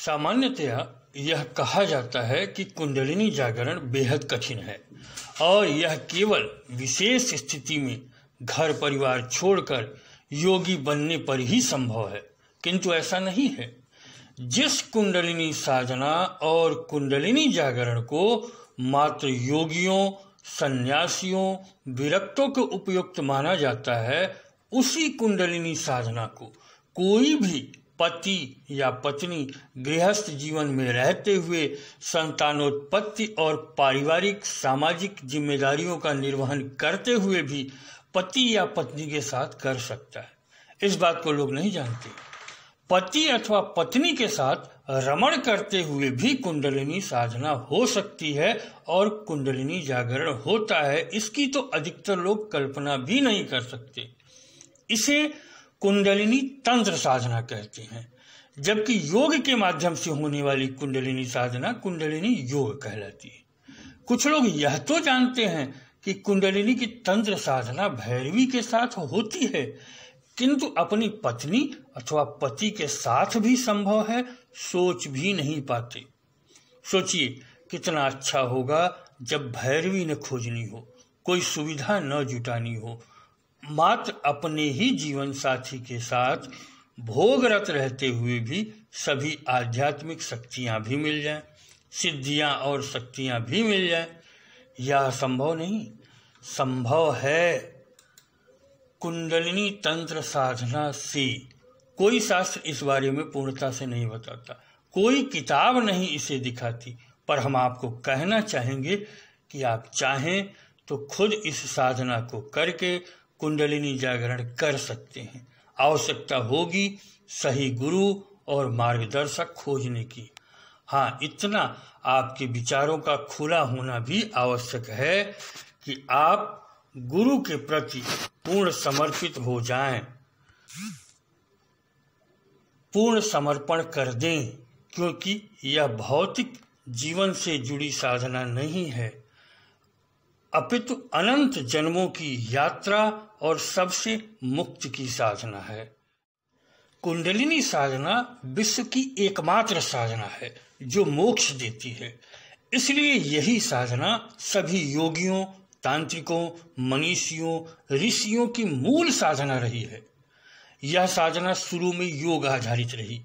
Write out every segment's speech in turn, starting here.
सामान्यतया यह कहा जाता है कि कुंडलिनी जागरण बेहद कठिन है और यह केवल विशेष स्थिति में घर परिवार छोड़कर योगी बनने पर ही संभव है, किंतु ऐसा नहीं है। जिस कुंडलिनी साधना और कुंडलिनी जागरण को मात्र योगियों, सन्यासियों, विरक्तों के उपयुक्त माना जाता है, उसी कुंडलिनी साधना को कोई भी पति या पत्नी गृहस्थ जीवन में रहते हुए संतानोत्पत्ति और पारिवारिक सामाजिक जिम्मेदारियों का निर्वहन करते हुए भी पति या पत्नी के साथ कर सकता है। इस बात को लोग नहीं जानते। पति अथवा पत्नी के साथ रमण करते हुए भी कुंडलिनी साधना हो सकती है और कुंडलिनी जागरण होता है, इसकी तो अधिकतर लोग कल्पना भी नहीं कर सकते। इसे कुंडलिनी तंत्र साधना कहते हैं, जबकि योग के माध्यम से होने वाली कुंडलिनी साधना कुंडलिनी योग कहलाती है। कुछ लोग यह तो जानते हैं कि कुंडलिनी की तंत्र साधना भैरवी के साथ होती है, किंतु अपनी पत्नी अथवा पति के साथ भी संभव है, सोच भी नहीं पाते। सोचिए कितना अच्छा होगा जब भैरवी न खोजनी हो, कोई सुविधा न जुटानी हो, मात्र अपने ही जीवन साथी के साथ भोगरत रहते हुए भी सभी आध्यात्मिक शक्तियां भी मिल जाएं, सिद्धियां और शक्तियां भी मिल जाएं। यह संभव नहीं, संभव है। कुंडलिनी तंत्र साधना से कोई शास्त्र इस बारे में पूर्णता से नहीं बताता, कोई किताब नहीं इसे दिखाती, पर हम आपको कहना चाहेंगे कि आप चाहें तो खुद इस साधना को करके कुंडलिनी जागरण कर सकते हैं। आवश्यकता होगी सही गुरु और मार्गदर्शक खोजने की। हाँ, इतना आपके विचारों का खुला होना भी आवश्यक है कि आप गुरु के प्रति पूर्ण समर्पित हो जाएं, पूर्ण समर्पण कर दें, क्योंकि यह भौतिक जीवन से जुड़ी साधना नहीं है, अपितु अनंत जन्मों की यात्रा और सबसे मुक्ति की साधना है। कुंडलिनी साधना विश्व की एकमात्र साधना है जो मोक्ष देती है। इसलिए यही साधना सभी योगियों, तांत्रिकों, मनीषियों, ऋषियों की मूल साधना रही है। यह साधना शुरू में योग आधारित रही,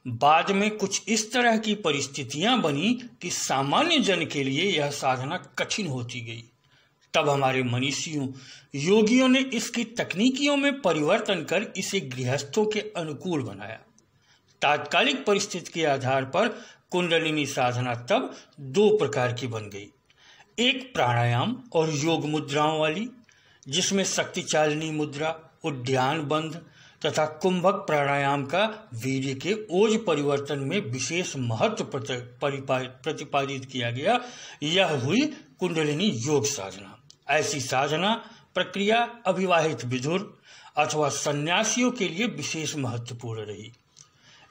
बाद में कुछ इस तरह की परिस्थितियां बनी कि सामान्य जन के लिए यह साधना कठिन होती गई। तब हमारे मनीषियों, योगियों ने इसकी तकनीकियों में परिवर्तन कर इसे गृहस्थों के अनुकूल बनाया। तात्कालिक परिस्थिति के आधार पर कुंडलिनी साधना तब दो प्रकार की बन गई, एक प्राणायाम और योग मुद्राओं वाली, जिसमें शक्ति चालिनी मुद्रा, उद्यान बंध तथा कुंभक प्राणायाम का वीर्य के ओज परिवर्तन में विशेष महत्व प्रतिपादित किया गया। यह हुई कुंडलिनी योग साधना। ऐसी साधना प्रक्रिया अविवाहित विधुर अथवा सन्यासियों के लिए विशेष महत्वपूर्ण रही।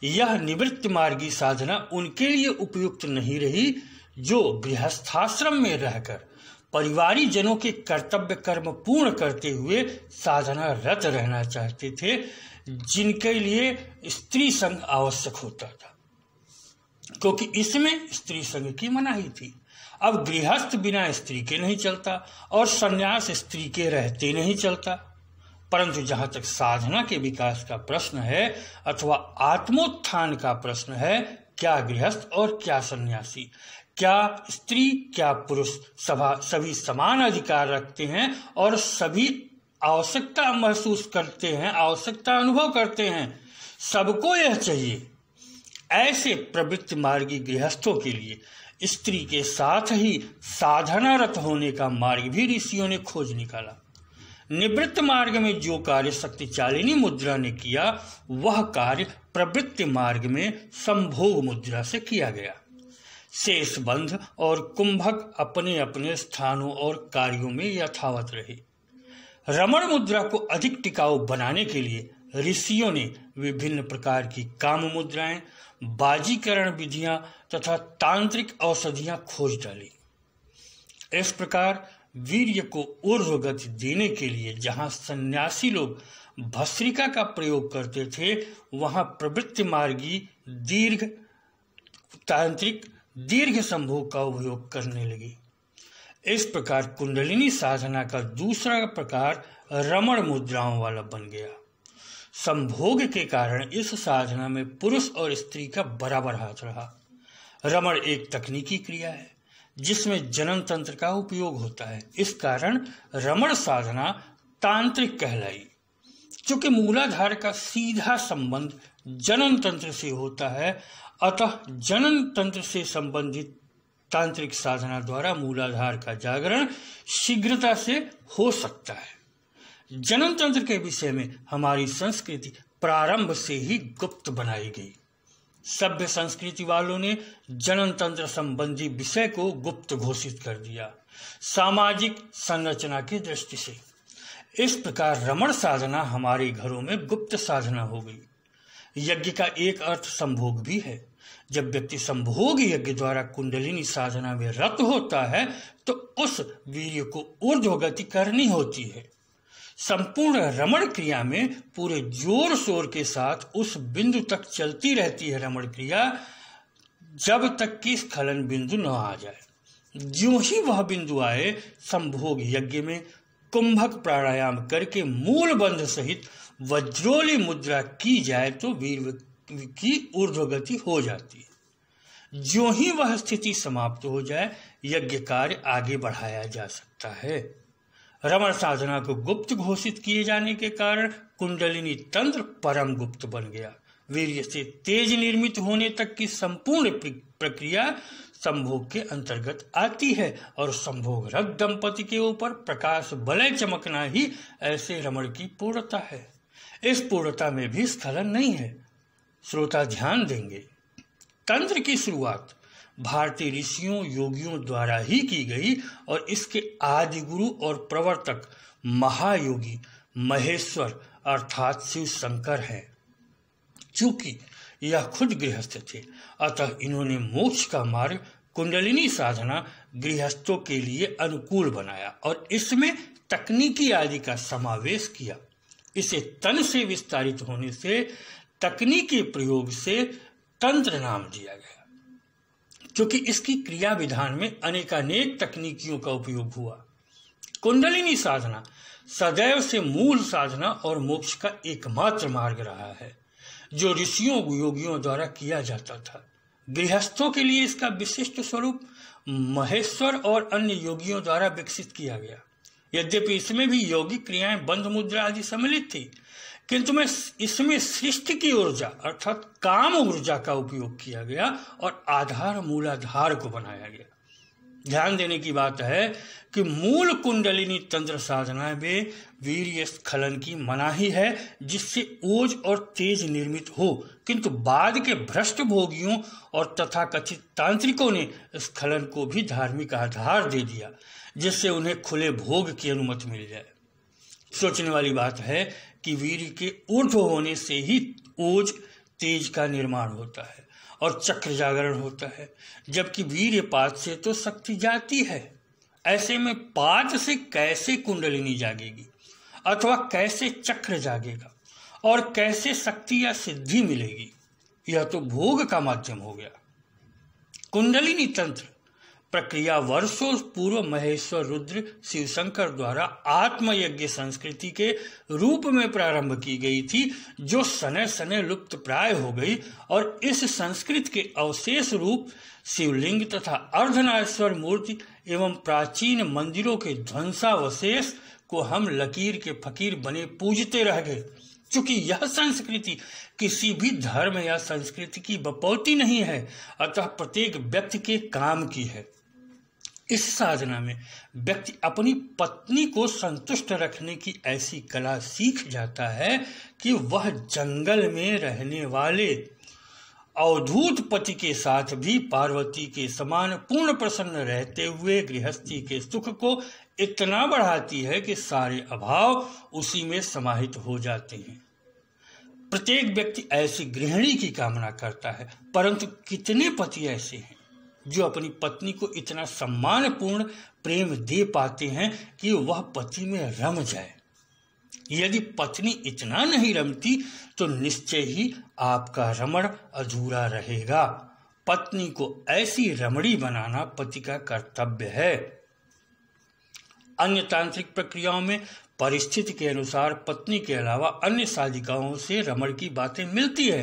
यह निवृत्त मार्गी साधना उनके लिए उपयुक्त नहीं रही जो गृहस्थाश्रम में रहकर परिवारी जनों के कर्तव्य कर्म पूर्ण करते हुए साधना रत रहना चाहते थे, जिनके लिए स्त्री संग आवश्यक होता था, क्योंकि इसमें स्त्री संग की मनाही थी। अब गृहस्थ बिना स्त्री के नहीं चलता और सन्यास स्त्री के रहते नहीं चलता। परंतु जहां तक साधना के विकास का प्रश्न है अथवा आत्मोत्थान का प्रश्न है, क्या गृहस्थ और क्या सन्यासी, क्या स्त्री क्या पुरुष सभी समान अधिकार रखते हैं और सभी आवश्यकता महसूस करते हैं, आवश्यकता अनुभव करते हैं। सबको यह चाहिए। ऐसे प्रवृत्ति मार्गी गृहस्थों के लिए स्त्री के साथ ही साधनारत होने का मार्ग भी ऋषियों ने खोज निकाला। निवृत्त मार्ग में जो कार्य शक्ति चालिनी मुद्रा ने किया, वह कार्य प्रवृत्ति मार्ग में संभोग मुद्रा से किया गया। शेष बंध और कुंभक अपने अपने स्थानों और कार्यों में यथावत रहे। रमण मुद्रा को अधिक टिकाऊ बनाने के लिए ऋषियों ने विभिन्न प्रकार की काम मुद्राएं, बाजीकरण विधियां तथा तांत्रिक औषधियां खोज डाली। इस प्रकार वीर्य को ऊर्ध्व गति देने के लिए जहां सन्यासी लोग भस्त्रिका का प्रयोग करते थे, वहां प्रवृत्ति मार्गी दीर्घ तांत्रिक दीर्घ संभोग का उपयोग करने लगी। इस प्रकार कुंडलिनी साधना का दूसरा प्रकार रमण मुद्राओं वाला बन गया। संभोग के कारण इस साधना में पुरुष और स्त्री का बराबर हाथ रहा। रमण एक तकनीकी क्रिया है जिसमें जनन तंत्र का उपयोग होता है। इस कारण रमण साधना तांत्रिक कहलाई। चूंकि मूलाधार का सीधा संबंध जनन तंत्र से होता है, अतः जनन तंत्र से संबंधित तांत्रिक साधना द्वारा मूलाधार का जागरण शीघ्रता से हो सकता है। जनन तंत्र के विषय में हमारी संस्कृति प्रारंभ से ही गुप्त बनाई गई। सभ्य संस्कृति वालों ने जनन तंत्र संबंधी विषय को गुप्त घोषित कर दिया, सामाजिक संरचना की दृष्टि से। इस प्रकार रमण साधना हमारे घरों में गुप्त साधना हो गई। यज्ञ का एक अर्थ संभोग भी है। जब व्यक्ति संभोग यज्ञ द्वारा कुंडलिनी साधना में रत होता है तो उस वीर्य को ऊर्ध्वगति करनी होती है। संपूर्ण रमण क्रिया में पूरे जोर शोर के साथ उस बिंदु तक चलती रहती है रमण क्रिया, जब तक कि स्खलन बिंदु न आ जाए। ज्यों ही वह बिंदु आए, संभोग यज्ञ में कुंभक प्राणायाम करके मूल बंध सहित वज्रोली मुद्रा की जाए तो वीर्य की ऊर्ध्वगति हो जाती है। ज्यों ही वह स्थिति समाप्त हो जाए, यज्ञ कार्य आगे बढ़ाया जा सकता है। रमण साधना को गुप्त घोषित किए जाने के कारण कुंडलिनी तंत्र परम गुप्त बन गया। वीर्य से तेज निर्मित होने तक की संपूर्ण प्रक्रिया संभोग के अंतर्गत आती है और संभोग रत दंपति के ऊपर प्रकाश वलय चमकना ही ऐसे रमण की पूर्णता है। इस पूर्णता में भी स्खलन नहीं है। श्रोता ध्यान देंगे, तंत्र की शुरुआत भारतीय ऋषियों योगियों द्वारा ही की गई और इसके आदि गुरु और प्रवर्तक महायोगी महेश्वर अर्थात शिव शंकर हैं। चूंकि यह खुद गृहस्थ थे, अतः इन्होंने मोक्ष का मार्ग कुंडलिनी साधना गृहस्थों के लिए अनुकूल बनाया और इसमें तकनीकी आदि का समावेश किया। इसे तन से विस्तारित होने से तकनीकी प्रयोग से तंत्र नाम दिया गया, क्योंकि इसकी क्रिया विधान में अनेकानेक तकनीकियों का उपयोग हुआ। कुंडलिनी साधना सदैव से मूल साधना और मोक्ष का एकमात्र मार्ग रहा है, जो ऋषियों योगियों द्वारा किया जाता था। गृहस्थों के लिए इसका विशिष्ट स्वरूप महेश्वर और अन्य योगियों द्वारा विकसित किया गया। यद्यपि इसमें भी यौगिक क्रियाएं, बंध मुद्रा आदि सम्मिलित थी, किंतु इसमें सृष्टि की ऊर्जा अर्थात काम ऊर्जा का उपयोग किया गया और आधार मूलाधार को बनाया गया। ध्यान देने की बात है कि मूल कुंडलिनी तंत्र साधना में वीर्य स्खलन की मनाही है, जिससे ओज और तेज निर्मित हो, किंतु बाद के भ्रष्ट भोगियों और तथाकथित तांत्रिकों ने स्खलन को भी धार्मिक आधार दे दिया, जिससे उन्हें खुले भोग की अनुमति मिल जाए। सोचने वाली बात है कि वीर्य के ऊर्ध्व होने से ही ओज तेज का निर्माण होता है और चक्र जागरण होता है, जबकि वीर्यपात से तो शक्ति जाती है। ऐसे में पात से कैसे कुंडलिनी जागेगी अथवा कैसे चक्र जागेगा और कैसे शक्ति या सिद्धि मिलेगी? यह तो भोग का माध्यम हो गया। कुंडलिनी तंत्र प्रक्रिया वर्षों पूर्व महेश्वर रुद्र शिवशंकर द्वारा आत्मयज्ञ संस्कृति के रूप में प्रारंभ की गई थी, जो सने सने लुप्त प्राय हो गई, और इस संस्कृति के अवशेष रूप शिवलिंग तथा अर्धनारीश्वर मूर्ति एवं प्राचीन मंदिरों के ध्वंसावशेष को हम लकीर के फकीर बने पूजते रह गए। चूंकि यह संस्कृति किसी भी धर्म या संस्कृति की बपौती नहीं है, अतः प्रत्येक व्यक्ति के काम की है। इस साधना में व्यक्ति अपनी पत्नी को संतुष्ट रखने की ऐसी कला सीख जाता है कि वह जंगल में रहने वाले अवधूत पति के साथ भी पार्वती के समान पूर्ण प्रसन्न रहते हुए गृहस्थी के सुख को इतना बढ़ाती है कि सारे अभाव उसी में समाहित हो जाते हैं। प्रत्येक व्यक्ति ऐसी गृहिणी की कामना करता है, परंतु कितने पति ऐसे हैं जो अपनी पत्नी को इतना सम्मानपूर्ण प्रेम दे पाते हैं कि वह पति में रम जाए? यदि पत्नी इतना नहीं रमती तो निश्चय ही आपका रमण अधूरा रहेगा। पत्नी को ऐसी रमणी बनाना पति का कर्तव्य है। अन्य तांत्रिक प्रक्रियाओं में परिस्थिति के अनुसार पत्नी के अलावा अन्य साधिकाओं से रमण की बातें मिलती है,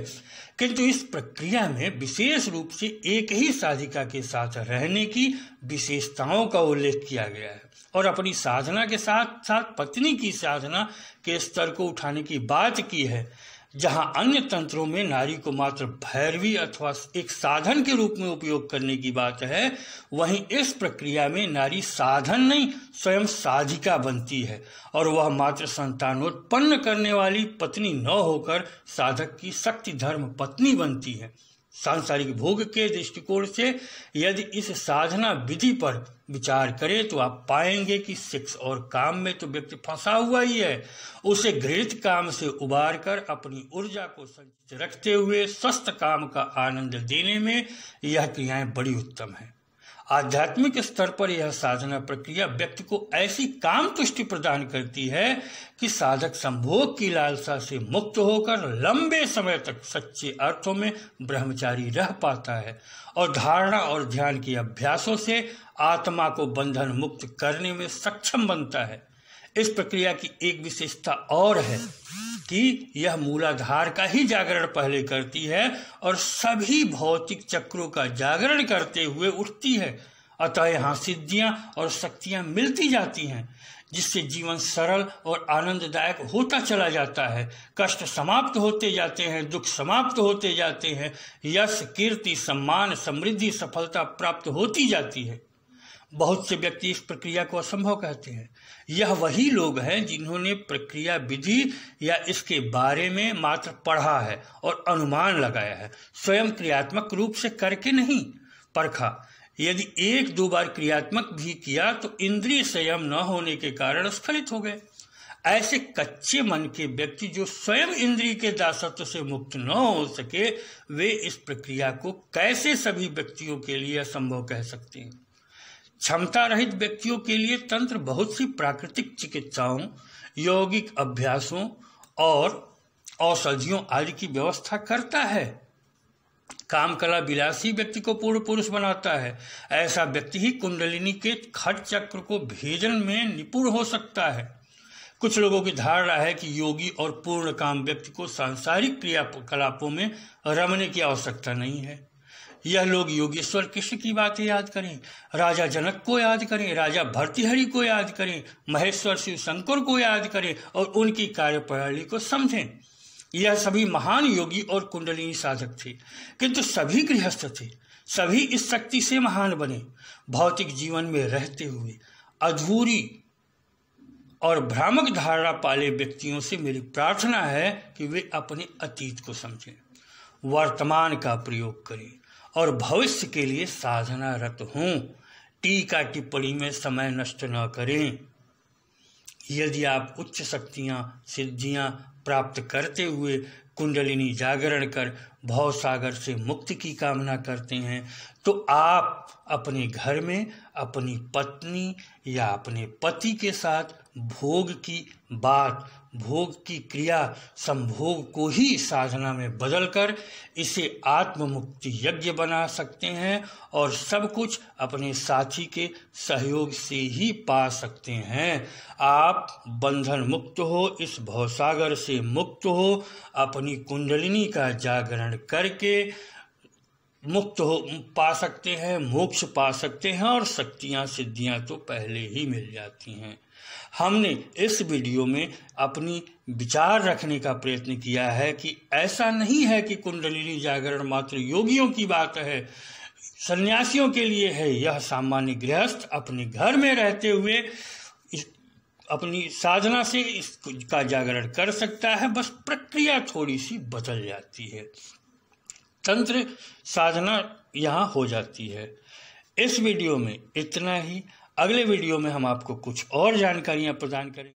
किंतु इस प्रक्रिया में विशेष रूप से एक ही साधिका के साथ रहने की विशेषताओं का उल्लेख किया गया है और अपनी साधना के साथ साथ पत्नी की साधना के स्तर को उठाने की बात की है। जहां अन्य तंत्रों में नारी को मात्र भैरवी अथवा एक साधन के रूप में उपयोग करने की बात है, वहीं इस प्रक्रिया में नारी साधन नहीं स्वयं साधिका बनती है और वह मात्र संतानोत्पन्न करने वाली पत्नी न होकर साधक की शक्ति धर्म पत्नी बनती है। सांसारिक भोग के दृष्टिकोण से यदि इस साधना विधि पर विचार करें तो आप पाएंगे कि सेक्स और काम में तो व्यक्ति फंसा हुआ ही है। उसे घृणित काम से उबार कर अपनी ऊर्जा को संचित रखते हुए स्वस्थ काम का आनंद देने में यह क्रियाएं बड़ी उत्तम है। आध्यात्मिक स्तर पर यह साधना प्रक्रिया व्यक्ति को ऐसी काम तुष्टि प्रदान करती है कि साधक संभोग की लालसा से मुक्त होकर लंबे समय तक सच्चे अर्थों में ब्रह्मचारी रह पाता है और धारणा और ध्यान के अभ्यासों से आत्मा को बंधन मुक्त करने में सक्षम बनता है। इस प्रक्रिया की एक विशेषता और है कि यह मूलाधार का ही जागरण पहले करती है और सभी भौतिक चक्रों का जागरण करते हुए उठती है। अतः यहाँ सिद्धियां और शक्तियां मिलती जाती हैं, जिससे जीवन सरल और आनंददायक होता चला जाता है। कष्ट समाप्त होते जाते हैं, दुख समाप्त होते जाते हैं, यश कीर्ति सम्मान समृद्धि सफलता प्राप्त होती जाती है। बहुत से व्यक्ति इस प्रक्रिया को असंभव कहते हैं। यह वही लोग हैं जिन्होंने प्रक्रिया विधि या इसके बारे में मात्र पढ़ा है और अनुमान लगाया है, स्वयं क्रियात्मक रूप से करके नहीं परखा। यदि एक दो बार क्रियात्मक भी किया तो इंद्रिय संयम न होने के कारण स्खलित हो गए। ऐसे कच्चे मन के व्यक्ति जो स्वयं इंद्रिय के दासत्व से मुक्त न हो सके, वे इस प्रक्रिया को कैसे सभी व्यक्तियों के लिए असंभव कह सकते हैं। क्षमता रहित व्यक्तियों के लिए तंत्र बहुत सी प्राकृतिक चिकित्साओं, यौगिक अभ्यासों और औषधियों आदि की व्यवस्था करता है। काम कला विलासी व्यक्ति को पूर्ण पुरुष बनाता है। ऐसा व्यक्ति ही कुंडलिनी के खट चक्र को भेजन में निपुण हो सकता है। कुछ लोगों की धारणा है कि योगी और पूर्ण काम व्यक्ति को सांसारिक क्रियाकलापों में रमने की आवश्यकता नहीं है। यह लोग योगेश्वर कृष्ण की बातें याद करें, राजा जनक को याद करें, राजा भर्तृहरि को याद करें, महेश्वर शिव शंकर को याद करें और उनकी कार्यप्रणाली को समझें। यह सभी महान योगी और कुंडलिनी साधक थे, किंतु सभी गृहस्थ थे। सभी इस शक्ति से महान बने। भौतिक जीवन में रहते हुए अधूरी और भ्रामक धारणा पाले व्यक्तियों से मेरी प्रार्थना है कि वे अपने अतीत को समझें, वर्तमान का प्रयोग करें और भविष्य के लिए साधनारत हों। टीका टिप्पणी में समय नष्ट न करें। यदि आप उच्च शक्तियां सिद्धियां प्राप्त करते हुए कुंडलिनी जागरण कर भवसागर से मुक्ति की कामना करते हैं तो आप अपने घर में अपनी पत्नी या अपने पति के साथ भोग की बात, भोग की क्रिया, संभोग को ही साधना में बदलकर इसे आत्म मुक्ति यज्ञ बना सकते हैं और सब कुछ अपने साथी के सहयोग से ही पा सकते हैं। आप बंधन मुक्त हो, इस भवसागर से मुक्त हो, अपनी कुंडलिनी का जागरण करके मुक्त हो पा सकते हैं, मोक्ष पा सकते हैं और शक्तियां सिद्धियां तो पहले ही मिल जाती हैं। हमने इस वीडियो में अपनी विचार रखने का प्रयत्न किया है कि ऐसा नहीं है कि कुंडलिनी जागरण मात्र योगियों की बात है, सन्यासियों के लिए है। यह सामान्य गृहस्थ अपने घर में रहते हुए अपनी साधना से इसका जागरण कर सकता है। बस प्रक्रिया थोड़ी सी बदल जाती है, तंत्र साधना यहाँ हो जाती है। इस वीडियो में इतना ही। अगले वीडियो में हम आपको कुछ और जानकारियाँ प्रदान करेंगे।